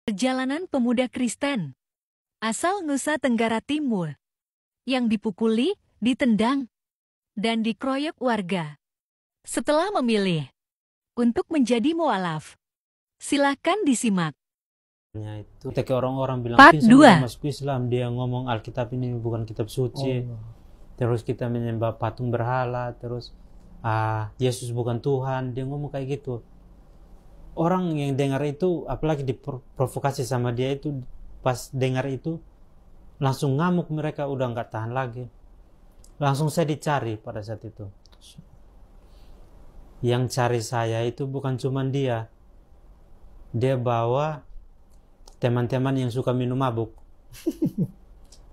Perjalanan pemuda Kristen asal Nusa Tenggara Timur yang dipukuli, ditendang, dan dikeroyok warga. Setelah memilih untuk menjadi mualaf, silakan disimak. Itu ketika orang-orang bilang Part kita 2. sudah masuk Islam, dia ngomong Alkitab ini bukan kitab suci. Terus kita menyembah patung berhala, terus Yesus bukan Tuhan, dia ngomong kayak gitu. Orang yang dengar itu, apalagi diprovokasi sama dia itu, pas dengar itu langsung ngamuk, mereka udah nggak tahan lagi. Langsung saya dicari pada saat itu. Yang cari saya itu bukan cuma dia bawa teman-teman yang suka minum mabuk.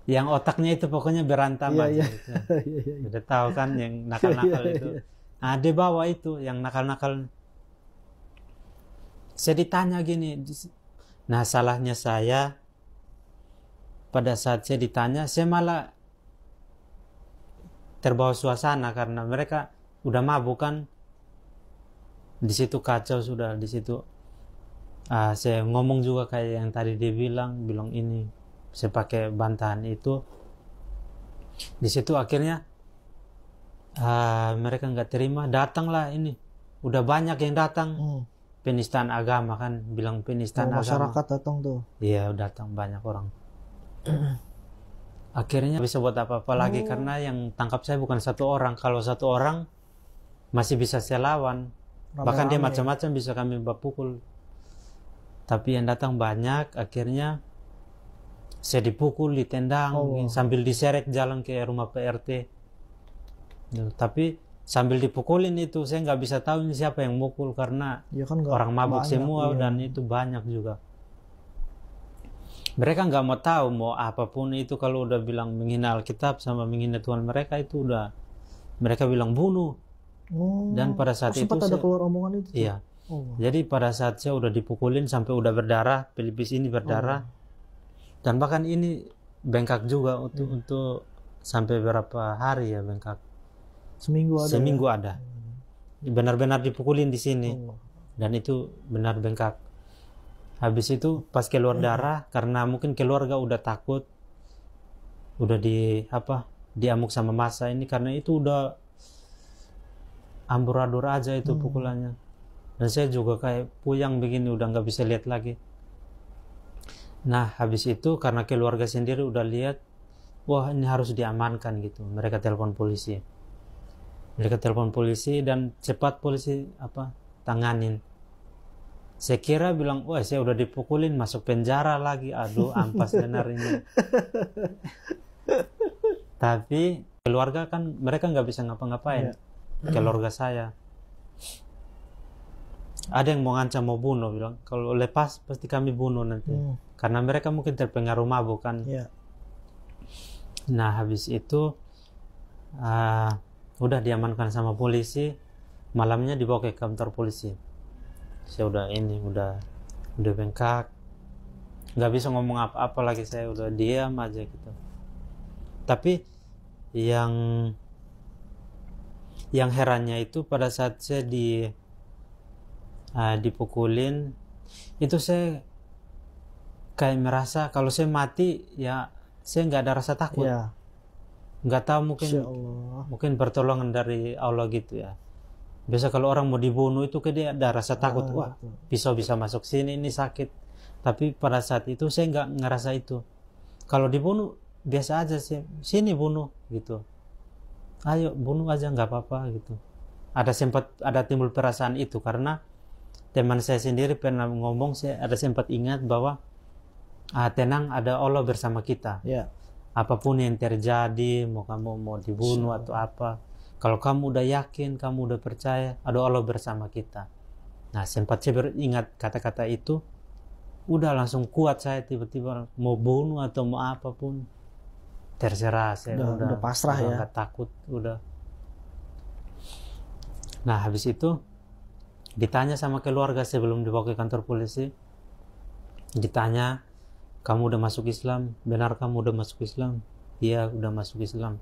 Yang otaknya itu pokoknya berantem aja. Gitu. Udah tahu kan yang nakal-nakal itu. Nah, dia bawa itu yang nakal-nakal. Saya ditanya gini. Nah, salahnya saya pada saat saya ditanya, saya malah terbawa suasana karena mereka udah mabuk kan. Di situ kacau sudah, di situ. Saya ngomong juga kayak yang tadi dia bilang ini. Saya pakai bantahan itu. Di situ akhirnya mereka nggak terima, datanglah ini. Udah banyak yang datang. Penistaan agama kan, bilang penistaan agama. Masyarakat datang tuh. Iya, datang banyak orang. Akhirnya bisa buat apa-apa lagi karena yang tangkap saya bukan satu orang. Kalau satu orang masih bisa saya lawan. Bahkan dia macam-macam bisa kami pukul. Tapi yang datang banyak, akhirnya saya dipukul, ditendang, sambil diseret jalan ke rumah PRT. Tapi sambil dipukulin itu, saya nggak bisa tahu ini siapa yang mukul karena kan orang mabuk semua dan itu banyak juga. Mereka nggak mau tahu mau apapun itu, kalau udah bilang menghina Alkitab sama menghina Tuhan mereka itu udah mereka bilang bunuh. Dan pada saat itu ada keluar omongan itu. Iya. Jadi pada saat saya udah dipukulin sampai udah berdarah, pelipis ini berdarah, dan bahkan ini bengkak juga untuk sampai berapa hari ya bengkak. Seminggu ada. Benar-benar dipukulin di sini, dan itu benar bengkak. Habis itu pas keluar darah, karena mungkin keluarga udah takut, udah diamuk sama massa ini, karena itu udah amburadul aja itu pukulannya. Dan saya juga kayak puyang begini, udah nggak bisa lihat lagi. Nah, habis itu karena keluarga sendiri udah lihat, wah ini harus diamankan gitu. Mereka telepon polisi. Dan cepat polisi tanganin. Saya kira bilang, wah saya udah dipukulin, masuk penjara lagi. Aduh, ampas benar ini. Tapi keluarga kan mereka nggak bisa ngapa-ngapain. Keluarga saya. Ada yang mau ngancam mau bunuh, bilang kalau lepas pasti kami bunuh nanti. Karena mereka mungkin terpengaruh mabuk kan. Nah, habis itu udah diamankan sama polisi. Malamnya dibawa ke kantor polisi. Saya udah bengkak, nggak bisa ngomong apa-apa lagi, saya udah diam aja gitu. Tapi yang herannya itu pada saat saya dipukulin itu, saya kayak merasa kalau saya mati ya saya nggak ada rasa takut. Nggak tahu, mungkin pertolongan dari Allah gitu ya. Biasa kalau orang mau dibunuh itu dia ada rasa takut, wah pisau bisa masuk sini, ini sakit. Tapi pada saat itu saya nggak ngerasa itu. Kalau dibunuh biasa aja sih, sini bunuh gitu, ayo bunuh aja nggak apa-apa gitu. Sempat ada timbul perasaan itu karena teman saya sendiri pernah ngomong, saya ada sempat ingat bahwa tenang, ada Allah bersama kita. Apapun yang terjadi, mau kamu mau dibunuh atau apa, kalau kamu udah yakin, kamu udah percaya, ada Allah bersama kita. Nah, sempat saya beringat kata-kata itu, udah langsung kuat saya, tiba-tiba mau bunuh atau mau apapun terserah, saya udah pasrah ya, nggak takut udah. Nah, habis itu ditanya sama keluarga sebelum dibawa ke kantor polisi, ditanya, kamu udah masuk Islam? Benar kamu udah masuk Islam? Iya, udah masuk Islam.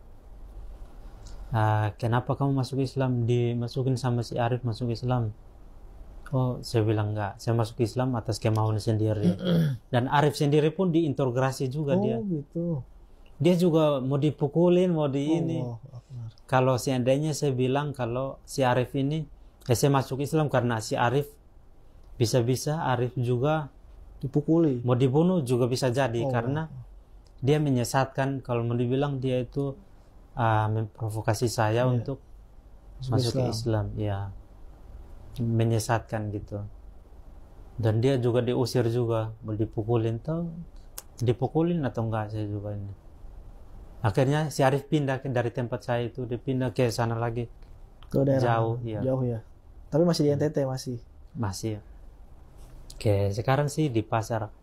Kenapa kamu masuk Islam? Dimasukin sama si Arif masuk Islam. Oh, saya bilang enggak, saya masuk Islam atas kemauan sendiri. Dan Arif sendiri pun diinterogasi juga dia. Gitu. Dia juga mau dipukulin, mau di ini. Akbar. Kalau seandainya saya bilang kalau si Arif ini, saya masuk Islam karena si Arif, bisa-bisa Arif juga dipukuli, mau dibunuh juga bisa jadi, karena dia menyesatkan. Kalau mau dibilang dia itu memprovokasi saya untuk masuk ke Islam, ya, menyesatkan gitu. Dan dia juga diusir juga, mau dipukulin atau enggak, saya juga ini. Akhirnya si Arif pindah dari tempat saya itu, dia pindah ke sana lagi, ke daerah jauh ya. Tapi masih di NTT masih. Oke, sekarang sih di pasar.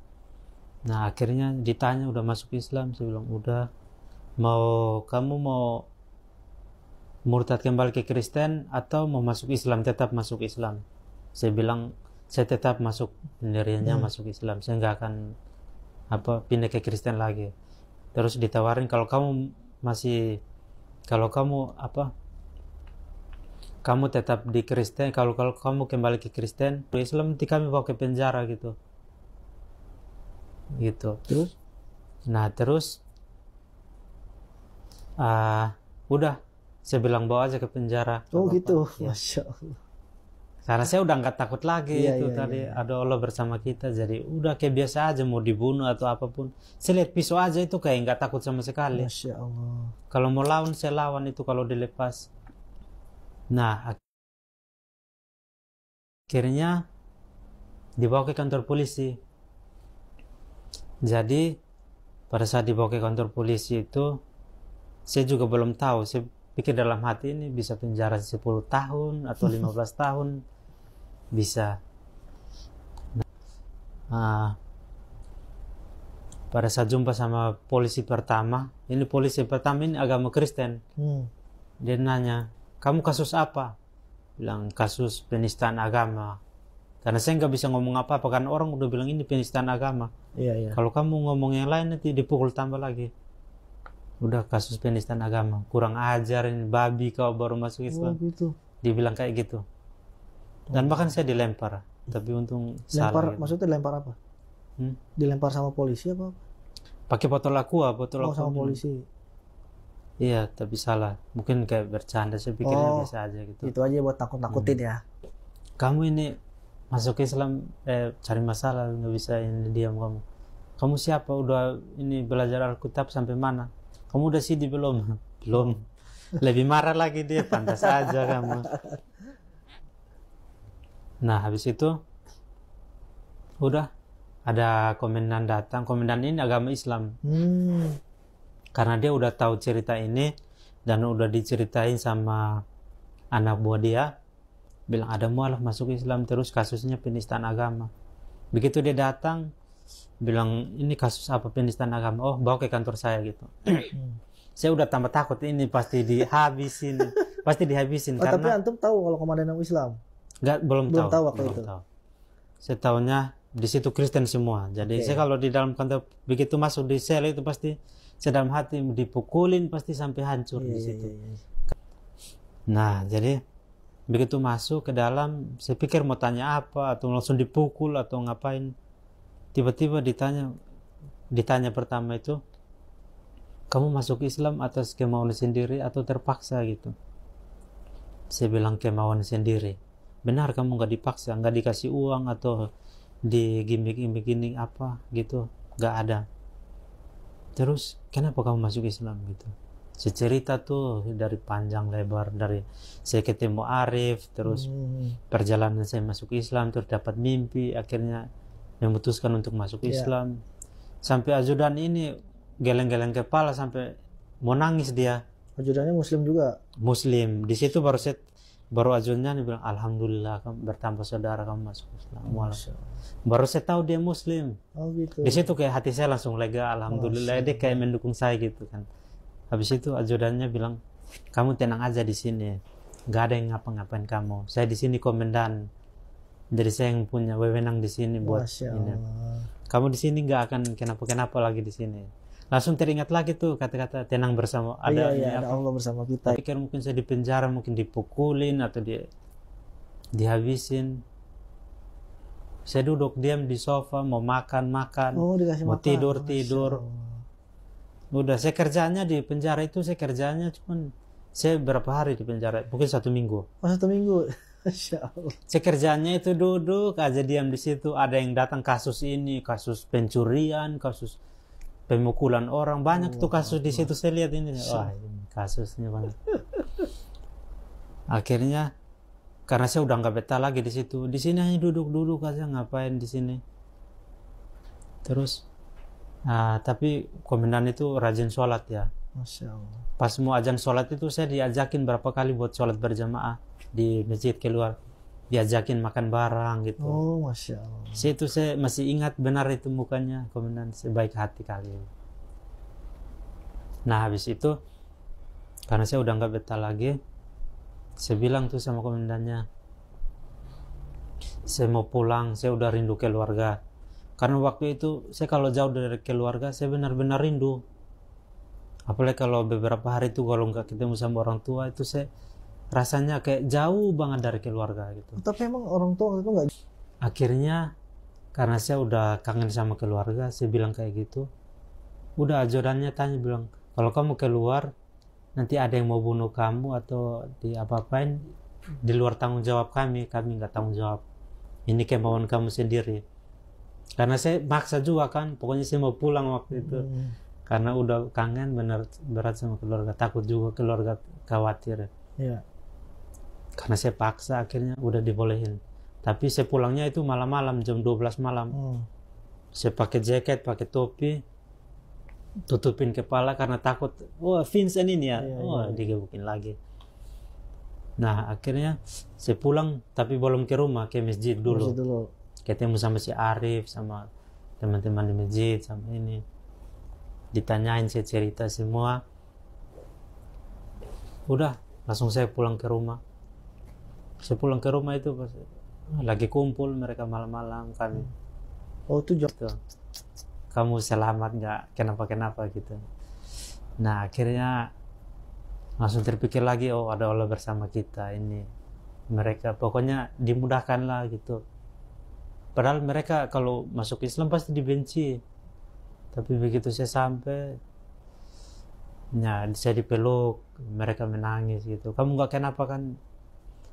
Nah, akhirnya ditanya udah masuk Islam, saya bilang udah. Kamu mau murtad kembali ke Kristen atau mau masuk Islam, tetap masuk Islam? Saya bilang saya tetap masuk, pendiriannya masuk Islam, saya nggak akan pindah ke Kristen lagi. Terus ditawarin kalau kamu kamu tetap di Kristen, kalau kamu kembali ke Kristen, Islam nanti kami bawa ke penjara gitu. Terus? Nah terus udah, saya bilang bawa aja ke penjara. Gitu. Ya. Masya Allah. Karena saya udah nggak takut lagi tadi ada Allah bersama kita, jadi udah kayak biasa aja, mau dibunuh atau apapun. Saya lihat pisau aja itu kayak nggak takut sama sekali. Masya Allah. Kalau mau lawan saya lawan itu kalau dilepas. Nah akhirnya dibawa ke kantor polisi. Jadi pada saat dibawa ke kantor polisi itu saya juga belum tahu, saya pikir dalam hati ini bisa penjara 10 tahun atau 15 tahun bisa. Nah, pada saat jumpa sama polisi pertama ini agama Kristen. Dia nanya, kamu kasus apa? Bilang kasus penistaan agama. Karena saya nggak bisa ngomong apa-apa, kan orang udah bilang ini penistaan agama. Kalau kamu ngomong yang lain nanti dipukul tambah lagi. Udah kasus penistaan agama, kurang ajar ini, babi kau baru masuk Islam. Gitu. Dibilang kayak gitu. Dan bahkan saya dilempar, tapi untung salah. Gitu. Maksudnya dilempar apa? Dilempar sama polisi apa? Pakai botol aqua sama polisi. Iya, tapi salah. Mungkin kayak bercanda, saya pikirnya biasa aja gitu. Itu aja buat takut-takutin ya. Kamu ini masuk Islam cari masalah, nggak bisa ini diam kamu. Kamu siapa? Udah ini belajar Alkitab sampai mana? Kamu udah CD belum? Belum. Lebih marah lagi dia, pantas aja kamu. Nah habis itu udah ada komandan datang. Komandan ini agama Islam. Karena dia udah tahu cerita ini dan udah diceritain sama anak buah dia, bilang ada mualaf masuk Islam terus kasusnya penistaan agama. Begitu dia datang bilang ini kasus apa penistaan agama, oh bawa ke kantor saya gitu. Saya udah tambah takut, ini pasti dihabisin. Karena tapi antum tahu kalau komandan Islam? Belum tahu waktu itu. Saya tahunya di situ Kristen semua. Jadi saya kalau di dalam kantor begitu masuk di sel itu pasti saya dalam hati dipukulin pasti sampai hancur di situ. Nah jadi begitu masuk ke dalam, saya pikir mau tanya apa atau langsung dipukul atau ngapain. Tiba-tiba ditanya pertama itu, kamu masuk Islam atas kemauan sendiri atau terpaksa gitu? Saya bilang kemauan sendiri. Benar kamu nggak dipaksa, nggak dikasih uang atau di gimmick ini apa gitu, nggak ada. Terus kenapa kamu masuk Islam gitu? Saya cerita tuh dari panjang lebar, dari saya ketemu Arif, terus perjalanan saya masuk Islam, terus dapat mimpi, akhirnya memutuskan untuk masuk Islam. Sampai ajudan ini geleng-geleng kepala sampai mau nangis dia. Ajudannya Muslim juga? Muslim. Di situ baru ajudannya dia bilang alhamdulillah kamu bertambah saudara kamu masuk Islam. Baru saya tahu dia Muslim. Gitu. Di situ kayak hati saya langsung lega, alhamdulillah. Dia kayak mendukung saya gitu kan. Habis itu ajudannya bilang kamu tenang aja di sini, nggak ada yang ngapa-ngapain kamu. Saya di sini komandan. Jadi saya yang punya wewenang di sini buat ini. Kamu di sini nggak akan kenapa-kenapa lagi di sini. Langsung teringat lagi tuh kata-kata tenang bersama. Ada Allah bersama kita. Pikir mungkin saya di penjara, mungkin dipukulin atau dihabisin. Saya duduk diam di sofa, mau makan, dikasih mau makan. tidur. Udah, saya kerjanya di penjara itu, saya kerjanya cuman, saya berapa hari di penjara, mungkin 1 minggu. Oh, 1 minggu. Masya Allah. Saya kerjanya itu duduk aja diam di situ. Ada yang datang kasus ini, kasus pencurian, kasus pemukulan orang, banyak tuh kasus di situ. Saya lihat ini, wah ini kasusnya banyak. Akhirnya karena saya udah nggak betah lagi di situ. Di sini hanya duduk aja, ngapain di sini. Terus, tapi komandan itu rajin sholat ya. Masya Allah. Pas mau azan sholat itu saya diajakin berapa kali buat sholat berjamaah di masjid keluar. Diajakin makan barang gitu. Oh, Masya Allah. Situ saya masih ingat benar itu mukanya komandan, sebaik hati kali. Nah habis itu karena saya udah nggak betah lagi, saya bilang tuh sama komandannya, saya mau pulang, saya udah rindu keluarga. Karena waktu itu saya kalau jauh dari keluarga saya benar-benar rindu. Apalagi kalau beberapa hari itu kalau nggak ketemu sama orang tua itu saya rasanya kayak jauh banget dari keluarga gitu. Tapi emang orang tua itu nggak. Akhirnya karena saya udah kangen sama keluarga, saya bilang kayak gitu. Udah ajudannya tanya bilang, kalau kamu keluar nanti ada yang mau bunuh kamu atau di apa-apain, di luar tanggung jawab kami nggak tanggung jawab. Ini kemauan kamu sendiri. Karena saya maksa juga kan, pokoknya saya mau pulang waktu itu. Karena udah kangen berat sama keluarga, takut juga keluarga khawatir. Iya. Karena saya paksa akhirnya udah dibolehin. Tapi saya pulangnya itu malam-malam, jam 12 malam. Saya pakai jaket, pakai topi, tutupin kepala karena takut, Vincent ini ya, digebukin lagi. Nah akhirnya saya pulang, tapi belum ke rumah, ke masjid dulu. Ketemu sama si Arif, sama teman-teman di masjid, sama ini. Ditanyain, saya cerita semua. Udah, langsung saya pulang ke rumah. Saya pulang ke rumah itu pas lagi kumpul mereka malam-malam kami. Oh itu gitu. Kamu selamat nggak? Kenapa gitu. Nah akhirnya langsung terpikir lagi, ada Allah bersama kita ini. Mereka pokoknya dimudahkan lah gitu. Padahal mereka kalau masuk Islam pasti dibenci. Tapi begitu saya sampai, saya dipeluk, mereka menangis gitu. Kamu nggak kenapa kan?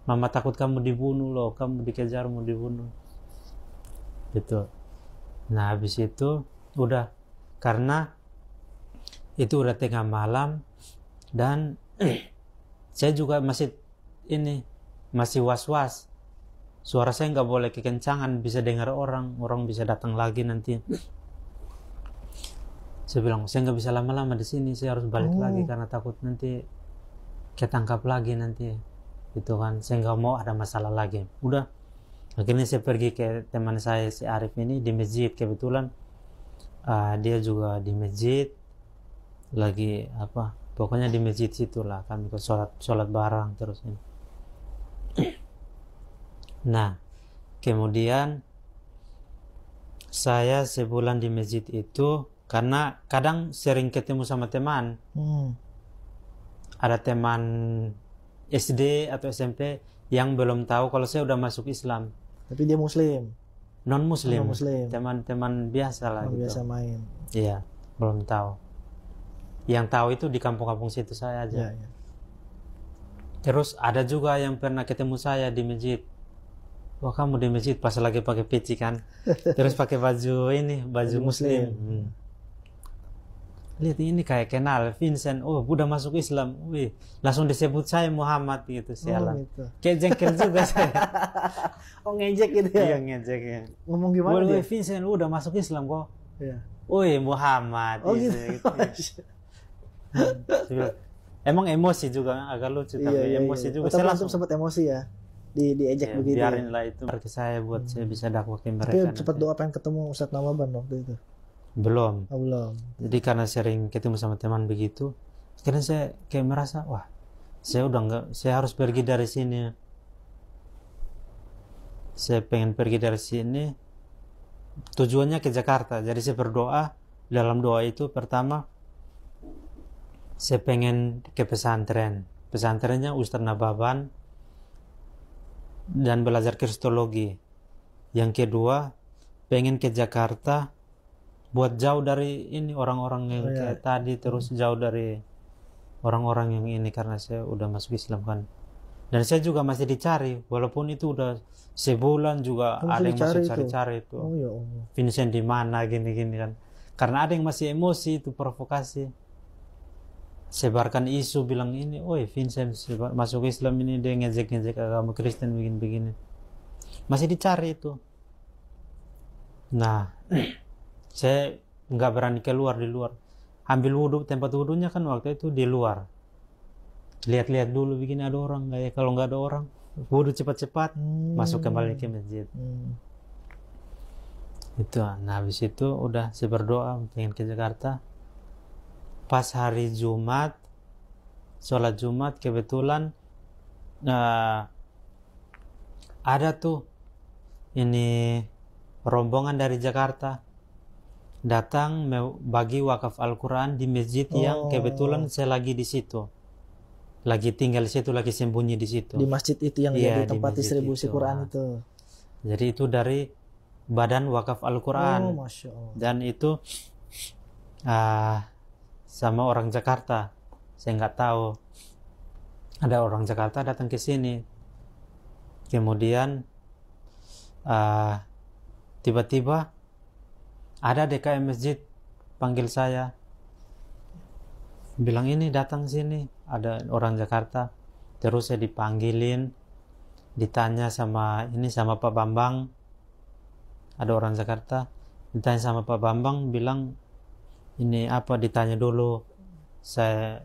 Mama takut kamu dibunuh loh, kamu dikejar mau dibunuh. Gitu. Nah habis itu udah, karena itu udah tengah malam dan saya juga masih was-was. Suara saya nggak boleh kekencangan, bisa dengar orang bisa datang lagi nanti. Saya bilang saya nggak bisa lama-lama di sini, saya harus balik lagi karena takut nanti ketangkap lagi nanti. Itu kan, saya nggak mau ada masalah lagi. Udah, akhirnya saya pergi ke teman saya si Arif ini di masjid. Kebetulan dia juga di masjid lagi pokoknya di masjid situlah kami ke sholat bareng terus ini. Nah kemudian saya sebulan di masjid itu karena kadang sering ketemu sama teman. Ada teman SD atau SMP yang belum tahu kalau saya udah masuk Islam. Tapi dia Muslim. Non-Muslim. Teman-teman biasa lah gitu. Biasa main. Iya, belum tahu. Yang tahu itu di kampung-kampung situ saya aja. Ya. Terus ada juga yang pernah ketemu saya di masjid. Wah kamu di masjid pas lagi pakai peci kan. Terus pakai baju Muslim. Lihat ini kayak kenal Vincent, udah masuk Islam. Wih, langsung disebut saya Muhammad gitu, sialan. Gitu. Kayak jengkel juga saya. Ngejek gitu ya? Iya ngejek ya. Ngomong gimana dia? Vincent, udah masuk Islam kok. Iya. Muhammad. Gitu. Emang emosi juga, agak lucu tapi emosi juga. Saya langsung sempat emosi ya, diejek begitu. Biarinlah itu berarti saya buat saya bisa dakwah ke mereka. Tapi cepat doa pengen ketemu Ustadz Nawaban waktu itu. Belum. Belum. Jadi karena sering ketemu sama teman begitu, akhirnya saya kayak merasa, saya harus pergi dari sini. Saya pengen pergi dari sini. Tujuannya ke Jakarta. Jadi saya berdoa. Dalam doa itu pertama, saya pengen ke pesantren. Pesantrennya Ustadz Nawaban dan belajar kristologi. Yang kedua, pengen ke Jakarta buat jauh dari ini orang-orang yang kayak tadi, terus jauh dari orang-orang yang ini, karena saya udah masuk Islam kan. Dan saya juga masih dicari, walaupun itu udah sebulan juga ada yang masih cari-cari itu. Oh ya Allah. Vincent di mana gini-gini kan. Karena ada yang masih emosi, itu provokasi. Sebarkan isu bilang ini, "Oi, Vincent masuk Islam ini, dia ngejek-ngejek agama Kristen begini-begini." Masih dicari itu. Nah, saya nggak berani keluar di luar. Ambil wudhu, tempat wudhunya kan waktu itu di luar. Lihat-lihat dulu begini ada orang nggak ya. Kalau nggak ada orang, wudhu cepat-cepat, masuk kembali ke masjid. Itu. Nah, habis itu udah saya berdoa pengen ke Jakarta. Pas hari Jumat, sholat Jumat, kebetulan ada tuh ini rombongan dari Jakarta datang bagi wakaf Al-Quran di masjid yang kebetulan saya lagi di situ, lagi tinggal di situ, lagi sembunyi di situ, di masjid itu yang jadi tempat distribusi Quran itu. Jadi itu dari Badan Wakaf Al-Quran. Masya Allah. Dan itu sama orang Jakarta, saya nggak tahu, ada orang Jakarta datang ke sini. Kemudian tiba-tiba ada DKM masjid panggil saya, bilang ini datang sini, ada orang Jakarta. Terus saya dipanggilin, ditanya sama Pak Bambang, ada orang Jakarta, ditanya sama Pak Bambang, bilang ini apa, ditanya dulu saya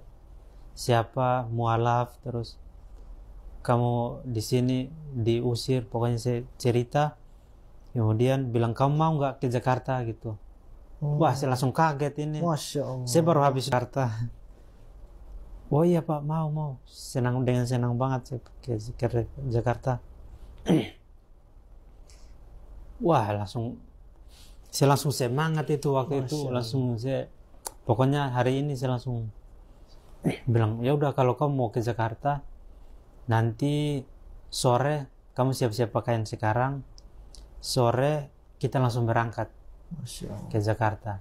siapa, mualaf, terus kamu di sini diusir, pokoknya saya cerita. Kemudian bilang, kamu mau nggak ke Jakarta gitu. Wah, saya langsung kaget ini. Masya Allah. Saya baru habis Jakarta. Oh iya Pak, mau. Senang banget saya ke Jakarta. Wah, saya langsung semangat itu waktu itu. Langsung saya, pokoknya hari ini saya langsung bilang, ya udah kalau kamu mau ke Jakarta, nanti sore kamu siap-siap pakaian sekarang, sore kita langsung berangkat ke Jakarta.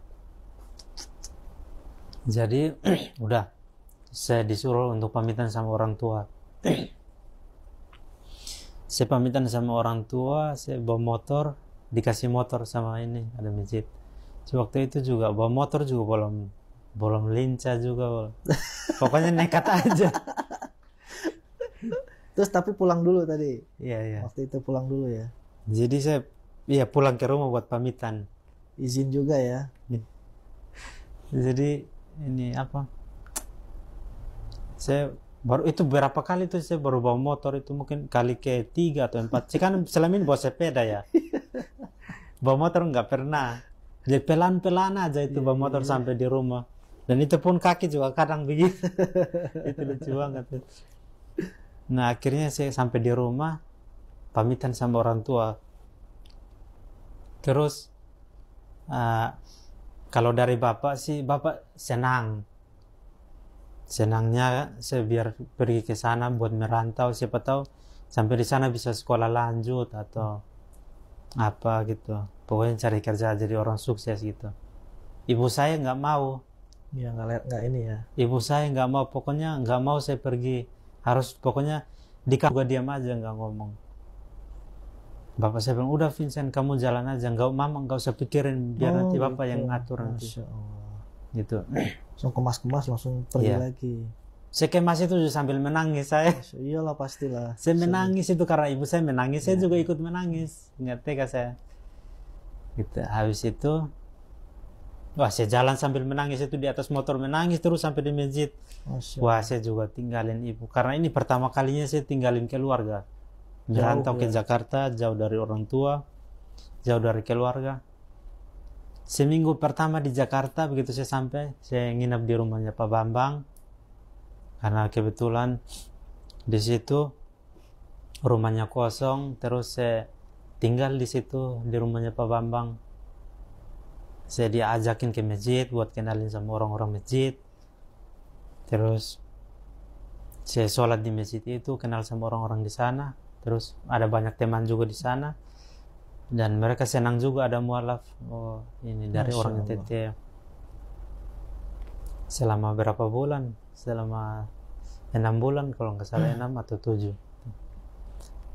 Jadi udah saya disuruh untuk pamitan sama orang tua. Saya pamitan sama orang tua, saya bawa motor, dikasih motor sama ini, ada masjid. Waktu itu juga bawa motor juga belum lincah juga. Pokoknya nekat aja. Terus tapi pulang dulu tadi. Iya. Waktu itu pulang dulu ya. Jadi saya pulang ke rumah buat pamitan. Izin juga ya. Jadi ini apa? Saya baru itu berapa kali tuh saya baru bawa motor itu, mungkin kali ke-3 atau 4. Saya kan selama ini bawa sepeda ya. Bawa motor nggak pernah. Jadi pelan-pelan aja itu bawa motor sampai di rumah. Dan itu pun kaki juga kadang begitu. Itu lucu banget. Nah, akhirnya saya sampai di rumah, pamitan sama orang tua. Terus kalau dari bapak sih, bapak senangnya saya biar pergi ke sana buat merantau, siapa tahu sampai di sana bisa sekolah lanjut atau apa gitu, pokoknya cari kerja jadi orang sukses gitu. Ibu saya nggak mau ya, nggak ini ya, ibu saya nggak mau, pokoknya nggak mau saya pergi, harus pokoknya di kamar diam aja, nggak ngomong. Bapak saya bilang, udah Vincent kamu jalan aja, nggak usah pikirin, biar nanti bapak yang ngatur nanti. Masya Allah. Gitu. Langsung kemas-kemas langsung pergi lagi. Saya kemas itu sambil menangis saya. Iyalah pastilah. Saya menangis itu karena ibu saya menangis, saya juga ikut menangis. Nggak tega saya. Gitu. Habis itu, wah saya jalan sambil menangis itu di atas motor, menangis terus sampai di masjid. Wah saya juga tinggalin ibu, karena ini pertama kalinya saya tinggalin keluarga. Merantau ke Jakarta, jauh dari orang tua, jauh dari keluarga. Seminggu pertama di Jakarta, begitu saya sampai, saya nginap di rumahnya Pak Bambang, karena kebetulan di situ rumahnya kosong. Terus saya tinggal di situ di rumahnya Pak Bambang. Saya diajakin ke masjid buat kenalin sama orang-orang masjid. Terus saya sholat di masjid itu, kenal sama orang-orang di sana. Terus ada banyak teman juga di sana. Dan mereka senang juga ada mualaf. Oh, ini dari Masya orang Allah. NTT. Selama berapa bulan? Selama 6 bulan kalau nggak salah, 6 atau 7.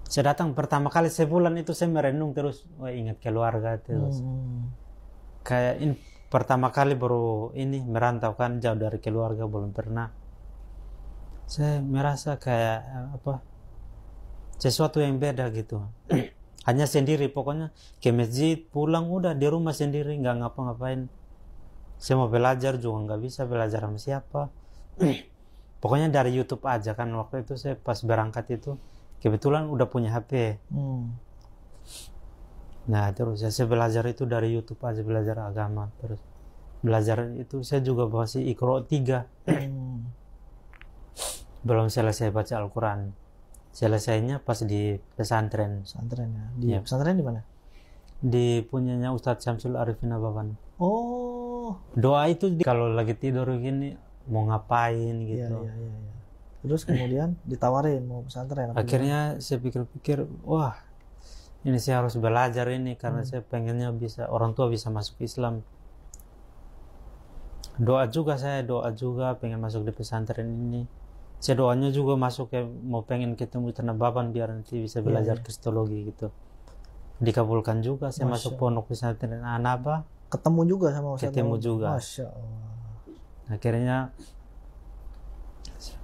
Saya datang pertama kali sebulan itu saya merenung terus, wah ingat keluarga terus. Kayak ini pertama kali baru ini merantau kan, jauh dari keluarga, belum pernah. Saya merasa kayak apa? Sesuatu yang beda gitu. Hanya sendiri, pokoknya ke masjid, pulang udah di rumah sendiri, nggak ngapa-ngapain. Saya mau belajar juga nggak bisa belajar sama siapa. Pokoknya dari YouTube aja kan. Waktu itu saya pas berangkat itu kebetulan udah punya HP. Nah terus saya belajar itu dari YouTube aja, belajar agama. Terus belajar itu saya juga masih Iqra 3. Belum selesai baca Al-Quran. Selesainya pas di pesantren. Pesantren ya. Di Ya. pesantren di mana? Di punyanya Ustadz Syamsul Arifin Ababan. Oh. Doa itu kalau lagi tidur gini mau ngapain gitu. Iya. Terus kemudian ditawarin mau pesantren. Akhirnya saya pikir-pikir, wah ini saya harus belajar ini karena saya pengennya bisa, orang tua bisa masuk Islam. Doa juga pengen masuk di pesantren ini. Saya doanya juga masuk ya, mau pengen ketemu Tanah Baban biar nanti bisa belajar kristologi gitu. Dikabulkan juga, saya masuk pondok pesantren Anaba. Ketemu juga sama Ustaz. Ketemu juga. Masya Allah. Akhirnya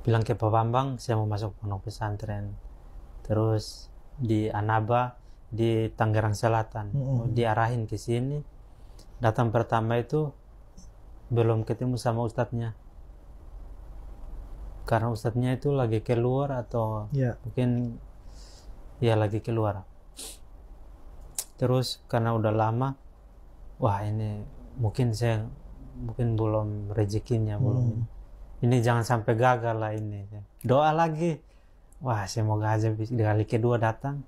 bilang ke Pak Bambang, saya mau masuk pondok pesantren. Terus di Anaba di Tangerang Selatan, diarahin ke sini. Datang pertama itu belum ketemu sama ustadznya, karena ustadznya itu lagi keluar atau mungkin ya lagi keluar. Terus karena udah lama, wah ini mungkin belum rezekinya, belum. Ini jangan sampai gagal lah ini. Doa lagi, wah semoga aja di kali kedua datang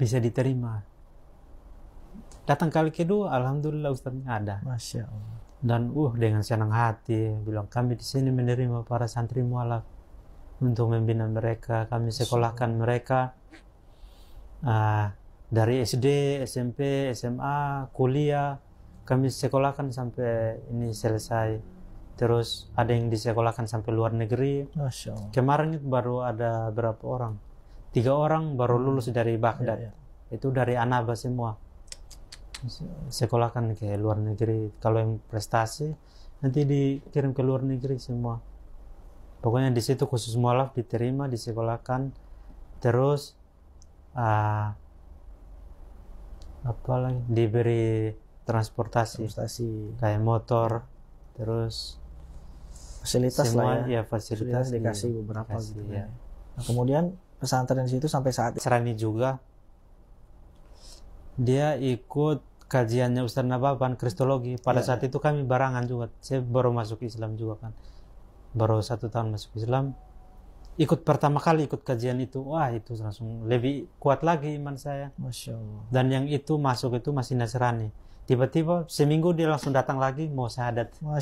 bisa diterima. Datang kali kedua, alhamdulillah ustadznya ada. Masya Allah. Dan dengan senang hati bilang, kami di sini menerima para santri mualaf untuk membina mereka. Kami sekolahkan mereka dari SD, SMP, SMA, kuliah. Kami sekolahkan sampai ini selesai. Terus ada yang disekolahkan sampai luar negeri. Masya Allah. Kemarin itu baru ada berapa orang? 3 orang baru lulus dari Baghdad. Itu dari Anaba semua. Sekolahkan ke luar negeri. Kalau yang prestasi nanti dikirim ke luar negeri semua. Pokoknya di situ khusus mualaf diterima, disekolahkan. Terus apa lagi? Diberi transportasi kayak motor, terus fasilitas semua, lah ya. Fasilitas dikasih beberapa gitu ya. Nah, kemudian pesantren di situ sampai saat Serani juga dia ikut kajiannya Ustadz Nababan kristologi. Pada saat itu kami barangan juga. Saya baru masuk Islam juga kan. Baru 1 tahun masuk Islam. Pertama kali ikut kajian itu. Wah itu langsung lebih kuat lagi iman saya. Masya Allah. Dan yang itu masuk itu masih Nasrani. Tiba-tiba seminggu dia langsung datang lagi mau syahadat. Masya Allah.